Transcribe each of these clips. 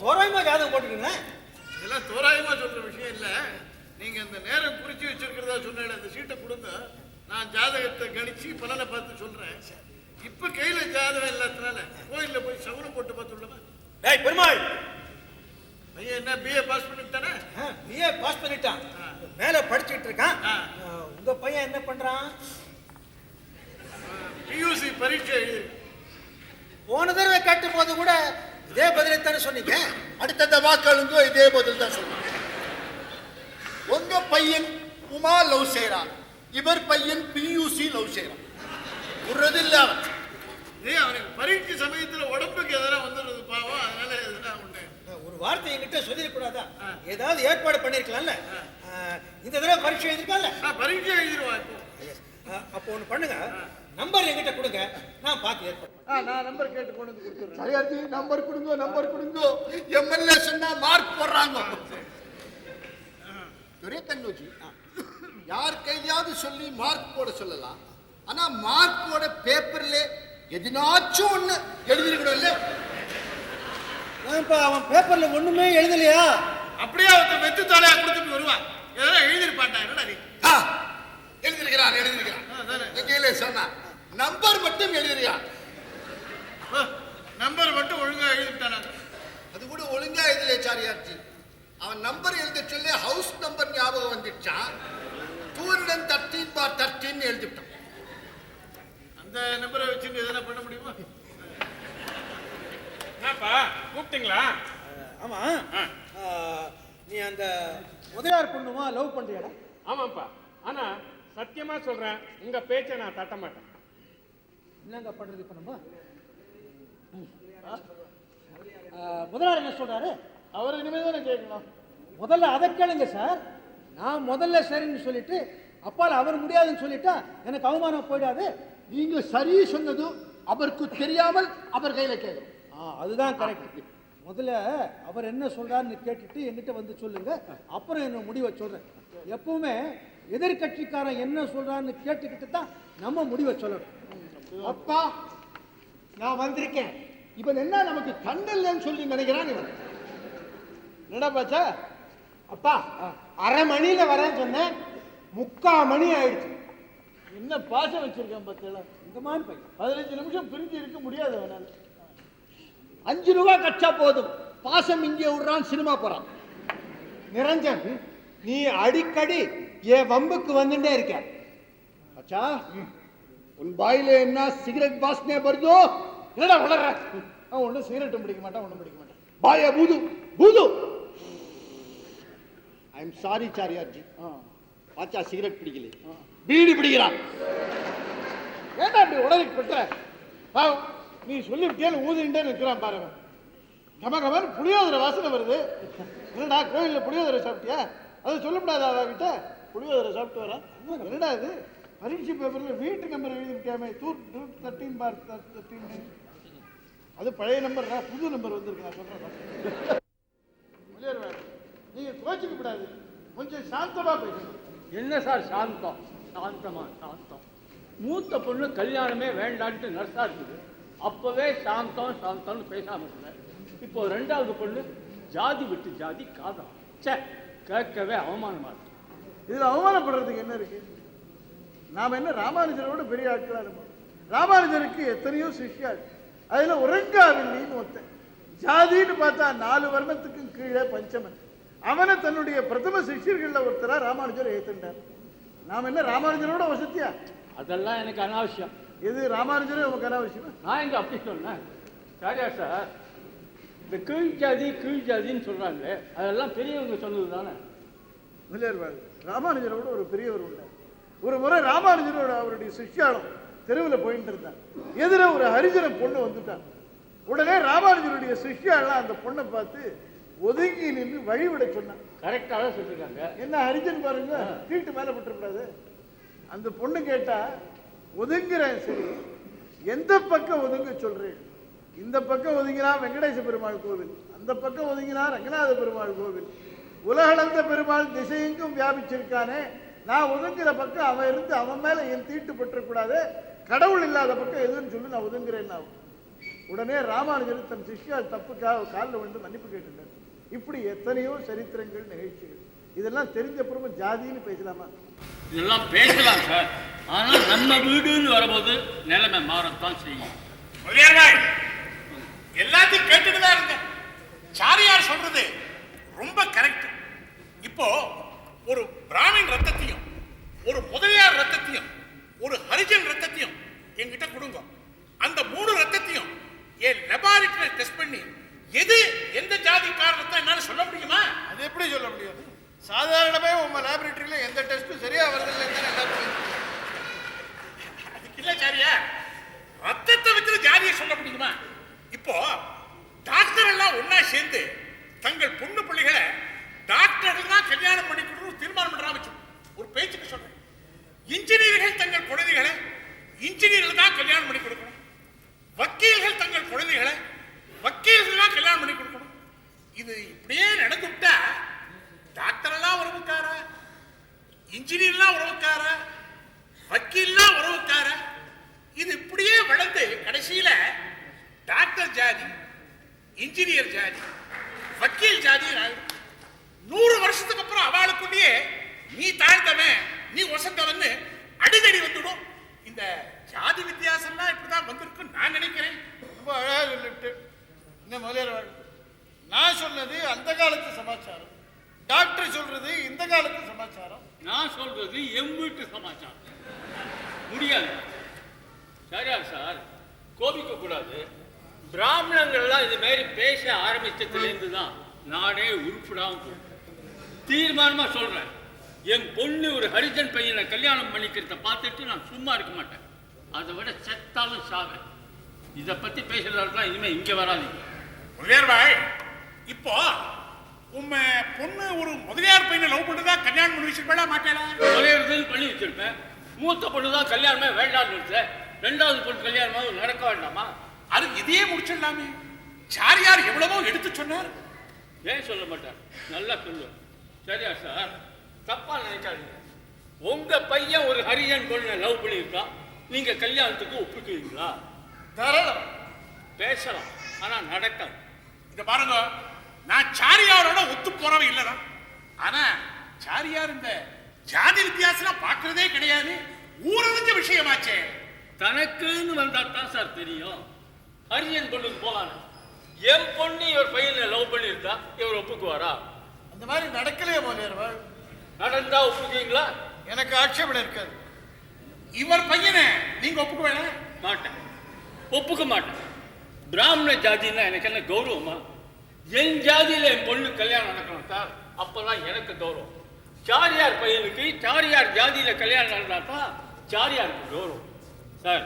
தோராயமா ஜாதகம் போட்டுக்கீங்க. இதெல்லாம் தோராயமா சொல்ற விஷயம் இல்ல. நீங்க இந்த நேரம் குறிச்சு வச்சிருக்கிறதா சொன்ன அந்த சீட்டை கொடுங்க, நான் ஜாதகத்தை கணிச்சு பலனை பார்த்து சொல்றேன். இப்ப கையில ஜாதகம் இல்லாதனால கோயில்ல போய் சகுனம் போட்டு பார்த்துள்ளவா. டேய் பெருமாள், ஐயா என்ன பிஏ பாஸ் பண்ணிட்டானே? பிஏ பாஸ் பண்ணிட்டான், மேல படிச்சுட்டு இருக்கான். உங்க பையன் என்ன பண்றான்? பியூசி பரீட்சை எழுதி. போன தடவை கேட்ட போது கூட இதே பதிலைத்தானே சொன்னீங்க. அடுத்த வாக்களுங்க இதே பதில் தான் சொன்னீங்க. உங்க பையன் உமா லவ் செய்யறான், இவர் பையன் பியூசி லவ் செய்யறான். இல்ல அவனுக்கு பரீட்சை சமயத்துல உடம்புக்கு எதனா வந்துடுறது பாவம், அதனால எதனா உண்டு. ஒரு வார்த்தை என்கிட்ட சொல்லிடக்கூடாதா? ஏதாவது ஏற்பாடு பண்ணிருக்கலாம்ல. இந்த தடவை பரீட்சை எழுதிருக்கான்ல, பரீட்சை எழுதிருவான். அப்போ ஒண்ணு பண்ணுங்க, நம்பர் என்கிட்ட கொடுங்க, நான் பார்த்து ஏற்பாடு. நான் நம்பர் கேட்டு கொண்டு வந்து கொடுத்துறேன். சரியாச்சு, நம்பர் கொடுங்க, நம்பர் கொடுங்க. எம்எல்ஏ சொன்னா மார்க் போடுறாங்க. ஒரே கண்ணோஜி, யார் கையாவது சொல்லி மார்க் போட சொல்லலாம். ஆனா மார்க் போட பேப்பர்ல எதுனாச்சும் ஒண்ணு எழுதிருக்கணும் இல்ல? அவன் பேப்பர்ல ஒண்ணுமே எழுதலையா? அப்படியே அவன் வெத்து தாளையா கொடுத்துட்டு வருவான். எதனா எழுதிருப்பான்டா. என்னடா நீ? எழுதிருக்கிறான் எழுதிருக்கிறான். சொன்னா நம்பர் மட்டும் எழுதிருக்கான். நம்பர் மட்டும் ஒழுங்கா எழுதிட்டானா? அது கூட ஒழுங்கா எழுதலையே சாரியார்ஜி. அவன் நம்பர் எழுத சொல்லி ஹவுஸ் நம்பர் ஞாபகம் வந்துடுச்சான். 213/13 எழுதிட்டான். அந்த நம்பரை வச்சுட்டு எதனா பண்ண முடியுமா? என்னப்பா கூப்பிட்டீங்களா? ஆமா, நீ அந்த முதலியார் பொண்ணுமா லவ் பண்றியாடா? ஆமாப்பா, ஆனா சத்தியமா சொல்றேன், உங்க பேச்சை நான் தட்ட மாட்டேன். என்னங்க பண்றது இப்ப நம்ம? முதலாளி என்ன சொல்றாரு? அவர் இனிமே தானே கேட்கணும். முதல்ல அதை கேளுங்க சார். நான் முதல்ல சரின்னு சொல்லிட்டு அப்பால அவர் முடியாதுன்னு சொல்லிட்டா எனக்கு அவமானம் போயிடாது. நீங்க சரி சொன்னது அவருக்கு தெரியாமல் அவர் கையில கேட்கும். அதுதான் கரெக்ட். முதல்ல அவர் என்ன சொல்றாருன்னு கேட்டுட்டு என்கிட்ட வந்து சொல்லுங்க, அப்புறம் என்ன முடிவை சொல்றேன். எப்பவுமே எதிர்கட்சிக்காரன் என்ன சொல்றான்னு கேட்டுக்கிட்டு தான் நம்ம முடிவை சொல்லணும். அப்பா நான் வந்திருக்கேன். இவன் என்ன நமக்கு கண்டல்லன்னு சொல்லி நினைக்கிறான் இவன். என்னடா பாச்சா? அப்பா 1/2 மணியில வரேன்னு சொன்னேன், 3/4 மணி ஆயிடுச்சு. என்ன பாசம் வச்சிருக்கேன் பத்தியெல்லாம். இந்த மாதிரி பையன் 15 நிமிஷம் பிரிஞ்சு இருக்க முடியாது அவனால. 5 ரூபா கட்சா போதும், பாசம் இங்கே விடுறான், சினிமா போறான். நிரஞ்சன், நீ அடிக்கடி என் வம்புக்கு வந்துட்டே இருக்க. அச்சா உன் பாயில என்ன சிகரெட் வாசனை வருதோ? என்னடா வளர்ற? அவன் ஒன்றும் சிகரெட்டும் பிடிக்க மாட்டான், ஒன்றும் பிடிக்க மாட்டான். பாய பூது பூது. ஐ எம் சாரி சாரியார்ஜி. பாச்சா சிகரெட் பிடிக்கல, பீடி பிடிக்கிறான். ஏன்டா அப்படி உடனே பெற்ற? நீ சொல்லிவிட்டே ஊதிண்டே நிற்கிறான் பாருங்க. கமகமன் புளியோதரை வாசனை வருது. என்னடா கோயிலில் புளியோதரை சாப்பிட்டியா? அது சொல்லக்கூடாது அவகிட்ட. புளியோதரை சாப்பிட்டு வரேன். என்னடா இது பரீட்சை பேப்பரில் வீட்டு நம்பர் எழுதிருக்காமே, 213/13. அது பழைய நம்பர், புது நம்பர் வந்திருக்கு. நான் சொல்றேன். நீங்க கோச்சிக்க கூடாது, கொஞ்சம் சாந்தமா பேசணும். என்ன சார் சாந்தம்? சாந்தமா சாந்தம்? மூத்த பொண்ணு கல்யாணமே வேண்டான்ட்டு நர்ஸா இருக்குது, அப்பவே சாந்தம் சாந்தம்னு பேசாம இருந்தேன். இப்போ 2வது பொண்ணு ஜாதி விட்டு ஜாதி காதம். சே, கேட்கவே அவமானமா இருக்கு. இதுல அவமானப்படுறதுக்கு என்ன இருக்கு? நாம என்ன ராமானுஜரோட பெரிய ஆட்களா இருப்போம்? ராமானுஜருக்கு எத்தனையோ சிஷ்யா, அதுல உறங்காவில்லின்னு ஒருத்தன். ஜாதின்னு பார்த்தா 4 வருணத்துக்கும் கீழே பஞ்சமன். அவனை தன்னுடைய பிரதம சிஷ்யர்கள்ல ஒருத்தரா ராமானுஜர் ஏத்துட்டார். நாம என்ன ராமானுஜரோட வசதியா? அதெல்லாம் எனக்கு அனாவசியம். எது ராமானுஜரே உனக்கு அனாவசியம்? நான் எங்க அப்படி சொன்னேன்? சரியா சார், இந்த கீழ் ஜாதின்னு சொல்றாங்க, அதெல்லாம் பெரியவங்க சொன்னது தானே. ராமானுஜரோட ஒரு பெரியவர் உண்டு. ஒரு முறை ராமானுஜரோட அவருடைய சிஷ்யாளம் தெருவில் போயிட்டு இருந்தான். எதிர ஒரு ஹரிஜன பொண்ணு வந்துட்டான். உடனே ராமானுஜருடைய சிஷ்யாலாம் அந்த பொண்ணை பார்த்து ஒதுங்கி நின்று வழிவிட சொன்னான். கரெக்டாக சொல்லிருக்காங்க. என்ன ஹரிஜன் பாருங்க, கீட்டு மேல பட்டுக்கூடாது. அந்த பொண்ணு கேட்டா, ஒதுங்குறேன் சரி, எந்த பக்கம் ஒதுங்க சொல்றேன்? இந்த பக்கம் ஒதுங்கினா வெங்கடேச பெருமாள் கோவில், அந்த பக்கம் ஒதுங்கினா ரங்கநாத பெருமாள் கோவில். உலகளந்த பெருமாள் திசையெங்கும் வியாபிச்சிருக்கானே, நான் ஒதுங்குற பக்கம் அவன் இருந்து அவன் மேல என் தீட்டு பற்றக்கூடாது, கடவுள் இல்லாத பக்கம் எதுன்னு சொல்லி நான் ஒதுங்குறேன். உடனே ராமானுஜர் தன் சிஷ்யால் தப்புக்காக காலில் விழுந்து மன்னிப்பு கேட்டுட்டார். இப்படி எத்தனையோ சரித்திரங்கள், நிகழ்ச்சிகள். இதெல்லாம் தெரிஞ்சப்புறமும் ஜாதின்னு பேசலாமா? இதெல்லாம் பேசலாம் சார், ஆனா நம்ம வீடுன்னு வரும்போது நிலைமை மாறத்தான் செய்யும். எல்லாத்தையும் கேட்டுட்டு தான் இருங்க. சாரியார் சொல்றது ரொம்ப கரெக்ட். இப்போ ஒரு பிராமின் ரத்தத்தையும், ஒரு முதலியார் ரத்தத்தையும், ஒரு ஹரிஜன் ரத்தத்தையும் என்கிட்ட கொடுங்க. அந்த 3 ரத்தத்தையும் என் லெபார்டரியில டெஸ்ட் பண்ணி எது எந்த ஜாதிக்கார ரத்தம் என்னால சொல்ல முடியுமா? அது எப்படி சொல்ல முடியாது? சாதாரணமே உங்க லேபரேட்டரியில எந்த டெஸ்ட்டும் சரியா வருதில்லை. அதுக்கு இல்ல சாரியார், ரத்தத்தை வச்சு ஜாதியை சொல்ல முடியுமா? இப்போ டாக்டர் எல்லாம் ஒன்னா சேர்ந்து தங்கள் பொண்ணு பிள்ளைகளை டாக்டர்கள் தான் கல்யாணம் பண்ணி கொடுக்கணும் தீர்மானம் பண்றா வச்சு ஒரு பேச்சுக்கு சொல்றேன். இன்ஜினியர்கள் தங்கள் குழந்தைகளை இன்ஜினியர்கள் தான் கல்யாணம் பண்ணி கொடுக்கணும். வக்கீல்கள் தங்கள் குழந்தைகளை வக்கீல்கள் தான் கல்யாணம் பண்ணி கொடுக்கணும். இது இப்படியே நடந்துட்டா டாக்டர் எல்லாம் உறவுக்கார, இன்ஜினியர்லாம் உறவுக்கார, வக்கீல்லாம் உறவுக்கார, இது இப்படியே வளர்ந்து கடைசியில டாக்டர் ஜாதி, இன்ஜினியர் ஜாதி, வக்கீல் ஜாதி 100 வருஷத்துக்கு அப்புறம் அவளுக்குள்ளேயே நீ தாழ்ந்தவன், நீ ஒசந்தவன் அடிதடி வந்துடும். இந்த ஜாதி வித்தியாசம்லாம் இப்படிதான் வந்திருக்குன்னு நான் நினைக்கிறேன். ரொம்ப அழகா சொல்லிட்டு இந்த முதலியார், நான் சொன்னது அந்த காலத்து சமாச்சாரம், டாக்டர் சொல்றது இந்த காலத்து சமாச்சாரம். நான் சொல்றது எம் வீட்டு சமாச்சாரம். முடியாது சரியா சார், கோபிக்க கூடாது. பிராமணங்கள்லாம் இது மாதிரி பேச ஆரம்பிச்சதுலேருந்து தான் நாடே உருப்பிடாம போகும். தீர்மானமா சொல்றேன், என் பொண்ணு ஒரு ஹரிஜன் பையனை கல்யாணம் பண்ணிக்கிறத பார்த்துட்டு நான் சும்மா இருக்க மாட்டேன். அதை விட செத்தாலும் சாவேன். இதை பத்தி பேசுறதா இனிமே இங்க வராதீங்க. முதலியார், இப்போ உம்ம பொண்ணு ஒரு முதலியார் பையனை லவ் பண்ணுறதா கல்யாணம் பண்ணி வச்சிருப்பா மாட்டேடா? முதலியார் பண்ணி வச்சிருப்பேன். மூத்த பொண்ணு தான் கல்யாணமே வேண்டாம்னு இருந்தேன். 2வது பொண்ணு கல்யாணமாக நடக்க வேண்டாமா? அது இதையே முடிச்சிடலாமே. சாரியார் எவ்வளவோ எடுத்து சொன்னார். ஏன் சொல்ல மாட்டார்? நல்லா சொல்லுவேன். சரியா சார், தப்பா நினைக்காதீங்க. உங்க பையன் ஒரு ஹரிஜன் பொண்ணை லவ் பண்ணியிருக்கா, நீங்க கல்யாணத்துக்கு ஒப்புக்குவீங்களா? தாராளம் பேசலாம், ஆனா நடக்காது. இத பாருங்க, நான் சாரியாரோட ஒத்து போறவன் இல்லதான். ஆனா சாரியார் இந்த ஜாதி வித்தியாசம் பார்க்கறதே கிடையாது. ஊரறிஞ்ச விஷயமாச்சே. தனக்குன்னு வந்தா தான் சார் தெரியும். ஹரிஜன் பொண்ணுக்கு போகலாம். என் பொண்ணு இவர் பையனை லவ் பண்ணியிருந்தா இவர் ஒப்புக்குவாரா? அந்த மாதிரி நடக்கலையே முதலியார். நடந்தா ஒப்புக்குவீங்களா? எனக்கு ஆட்சேபனை இருக்காது. இவர் பையனை நீங்க ஒப்புக்க வேணாம்? மாட்டேன், ஒப்புக்க மாட்டேன். பிராமண ஜாதின்னா எனக்கு என்ன கௌரவமா? என் ஜாதியில என் பொண்ணு கல்யாணம் நடக்கணும் சார், அப்பதான் எனக்கு கௌரவம். சாரியார் பையனுக்கு சாரியார் ஜாதியில கல்யாணம் நடந்தா தான் சாரியாருக்கு கௌரவம். சார்,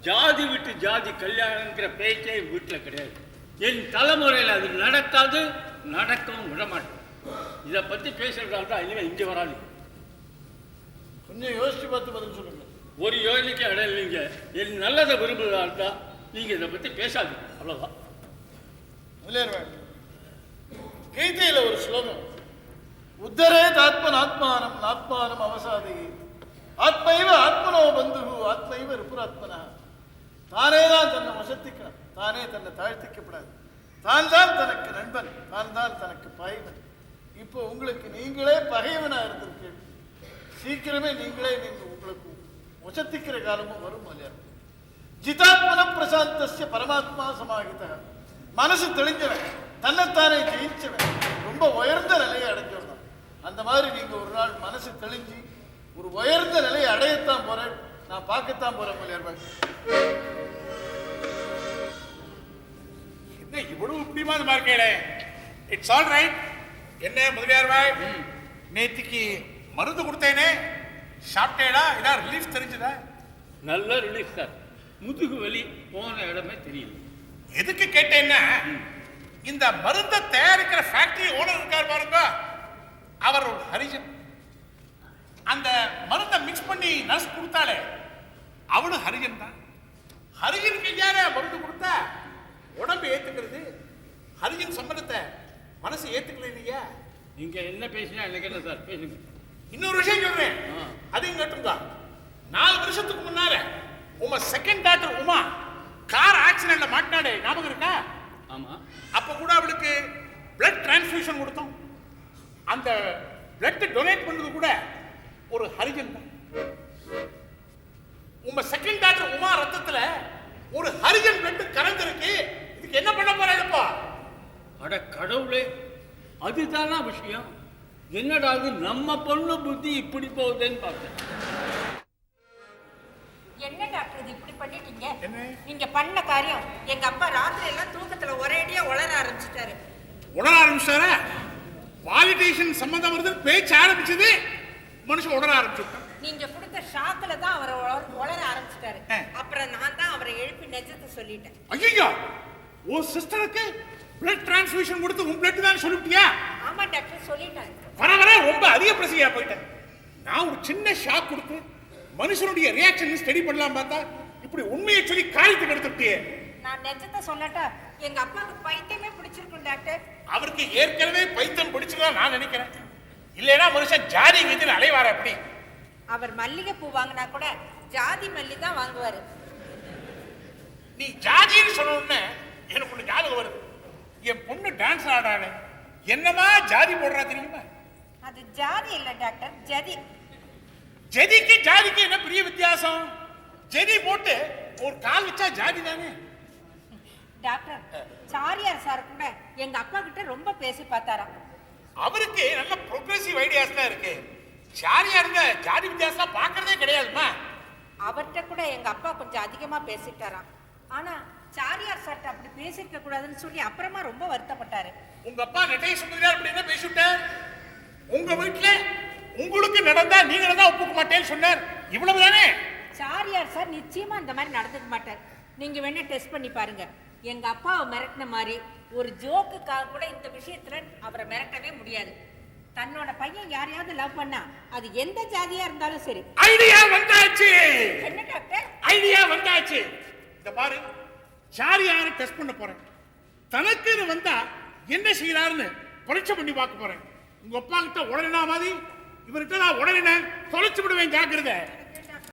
ஜாதி விட்டு ஜாதி கல்யாணங்கிற பேச்சே வீட்டில் கிடையாது. என் தலைமுறையில் அது நடக்காது, நடக்கவும் விட மாட்டேன். இதை பத்தி பேசுறதால தான் இனிமே இங்க வராது. கொஞ்சம் யோசிச்சு பார்த்து பதில் சொல்லுங்க. ஒரு யோசனைக்கு இடம் இல்லைங்க. என் நல்லதை விரும்புறதா தான் நீங்க இதை பத்தி பேசாதீங்க, அவ்வளவுதான். முதலியார், கீதையில ஒரு ஸ்லோகம், உத்தரேத் ஆத்மனாத்மானம் நாத்மானம் அவசாதையே, ஆத்மைவ ஆத்மனோ பந்து ஆத்மைவ ரிபுராத்மனா. தானே தான் தன்னை வசத்திக்கணும், தானே தன்னை தாழ்த்திக்கப்படாது. தான் தான் தனக்கு நண்பன், தான் தான் தனக்கு பகைவன். இப்போ உங்களுக்கு நீங்களே பகைவனா இருந்திருக்கீங்க. சீக்கிரமே நீங்களே உங்களுக்கு வசத்திக்கிற காலமும் வரும். இல்லையா? ஜிதாத்மன பிரசாந்தஸ்ய பரமாத்மா சமாகித. மனசு தெளிஞ்சவன், தன்னைத்தானே ஜெயிச்சவன், ரொம்ப உயர்ந்த நிலையை அடைஞ்சவன். அந்த மாதிரி நீங்க ஒரு நாள் மனசு தெளிஞ்சு ஒரு உயர்ந்த நிலையை அடையத்தான் போறேன், நான் பார்க்கத்தான் போறேன். முதலியார், என்ன இவ்வளவு பிடிமாதமா இருக்கே? It's all right. என்ன முதலியார் பாய், நேத்திக்கு மருந்து கொடுத்தேனே, சாப்பிட்டேடா? இதான் ரிலீஃப் தெரிஞ்சதா? நல்ல ரிலீஃப் சார். முதுகு வலி போன இடமே தெரியல. எதுக்கு கேட்டேன்னா, இந்த மருந்தை தயாரிக்கிற ஃபேக்டரி ஓனர் இருக்கார் பாருங்க, அவர் ஒரு ஹரிஜன். அந்த மருந்தை மிக்ஸ் பண்ணி நர்ஸ் கொடுத்தாலே அவளும் ஹரிஜன் தான். ஹரிஜன் கையால மருந்து கொடுத்தா உடம்பு ஏத்துக்கிறது, ஹரிஜன் சம்மதத்தை மனசு ஏத்துக்கல இல்லையா? நீங்க என்ன பேசினா எனக்கு என்ன சார், பேசுங்க. இன்னொரு விஷயம் சொல்றேன், அதையும் கேட்டுங்க. 4 வருஷத்துக்கு முன்னால உங்க செகண்ட் டாக்டர் உமா கார் ஆக்சிடென்ட்ல மாட்டினாடே ஞாபகம் இருக்கா? ஆமா. அப்ப கூட அவளுக்கு பிளட் டிரான்ஸ்ஃபியூஷன் கொடுத்தோம். அந்த பிளட் டொனேட் பண்ணது கூட ஒரு ஹரிஜன் தான். உங்க செகண்ட் டாக்டர் உமா ரத்தத்துல ஒரு ஹரிஜன் பிளட் கலந்திருக்கு. இதுக்கு என்ன பண்ண போறேப்பா? அட கடவுளே, அதுதானா விஷயம்? என்னடா அது நம்ம பொண்ணு புத்தி இப்படி போகுதுன்னு பார்த்தேன். என்ன டாக்டர் இது இப்படி பண்ணிட்டீங்க? என்ன? நீங்க பண்ண காரியம் எங்க அப்பா ராத்திரி எல்லாம் தூக்கத்துல ஒரேடியா உளர ஆரம்பிச்சிட்டாரு. உணர ஆரம்பிச்சாரா? பாலிட்டிஷியன் சம்பந்தம் வருது பேச்சு ஆரம்பிச்சது மனுஷன் உணர ஆரம்பிச்சுட்டான். நீங்க கொடுத்த ஷாக்ல தான் அவரை உளர ஆரம்பிச்சிட்டாரு. அப்புறம் நான் தான் அவரை எழுப்பி நெஜத்தை சொல்லிட்டேன். ஐயோ, ஓ சிஸ்டருக்கு பிளட் டிரான்ஸ்ஃபியூஷன் கொடுத்து உன் பிளட் தான் சொல்லிட்டியா? ஆமா டாக்டர் சொல்லிட்டேன். வர வர ரொம்ப அதிக பிரசையா போயிட்டேன். நான் ஒரு சின்ன ஷாக் கொடுத்து மனுஷனுடைய ரியாக்ஷன் ஸ்டடி பண்ணலாம் பார்த்தா இப்படி உண்மையை சொல்லி காரியத்துக்கு எடுத்துட்டியே. நான் நெஜத்தை சொல்லட்டா? எங்க அப்பாவுக்கு பைத்தியமே பிடிச்சிருக்கும் டாக்டர். அவருக்கு ஏற்கனவே பைத்தியம் பிடிச்சிருக்கா நான் நினைக்கிறேன். இல்லைன்னா மனுஷன் ஜாதி கீதின்னு அலைவார அப்படி. அவர் மல்லிகை பூ வாங்கினா கூட ஜாதி மல்லி தான் வாங்குவாரு. நீ ஜாதின்னு சொன்ன உடனே எனக்கு ஒண்ணு ஞாபகம் வருது. என் பொண்ணு டான்ஸ் ஆடானே என்னமா ஜாதி போடுறா தெரியுமா? அது ஜாதி இல்ல டாக்டர், ஜதி. ஜதிக்கு ஜாதிக்கு என்ன பெரிய வித்தியாசம்? ஜதி போட்டு ஒரு கால் வச்சா ஜாதி தானே. டாக்டர், சாரியார் சார் கூட எங்க அப்பா கிட்ட ரொம்ப பேசி பார்த்தாராம். அவருக்கு நல்ல ப்ரோக்ரெசிவ் ஐடியாஸ் தான் இருக்கு. சாரியா இருந்த ஜாதி வித்தியாசம் பார்க்கறதே கிடையாதுமா. அவர்கிட்ட கூட எங்க அப்பா கொஞ்சம் அதிகமா பேசிட்டாராம். ஆனா சாரியார் சார்ட்ட அப்படி பேசிருக்க கூடாதுன்னு சொல்லி அப்புறமா ரொம்ப வருத்தப்பட்டாரு. உங்க அப்பா நெட்டைய சுந்தரியார் அப்படி என்ன பேசிவிட்டார்? உங்க வீட்டுல உங்களுக்கு நடந்தா நீங்க தான் ஒப்புக்க மாட்டேன்னு சொன்னார். இவ்வளவுதானே? சாரியார் சார் நிச்சயமா இந்த மாதிரி நடந்துக்க மாட்டார். நீங்க வேணா டெஸ்ட் பண்ணி பாருங்க. எங்க அப்பாவை மிரட்டின மாதிரி ஒரு ஜோக்குக்காக கூட இந்த விஷயத்துல அவரை மிரட்டவே முடியாது. தன்னோட பையன் யாரையாவது லவ் பண்ணா அது எந்த ஜாதியா இருந்தாலும் சரி. ஐடியா வந்தாச்சு. என்ன டாக்டர்? ஐடியா வந்தாச்சு. இந்த பாரு, சாரியார டெஸ்ட் பண்ண போறேன். தனக்குன்னு வந்தா என்ன செய்யறாருன்னு பரீட்சை பண்ணி பார்க்க போறேன். உங்க அப்பா கிட்ட உடனே மாதிரி இவர்கிட்ட நான் உடனே தொலைச்சு விடுவேன். ஜாக்கிரதை.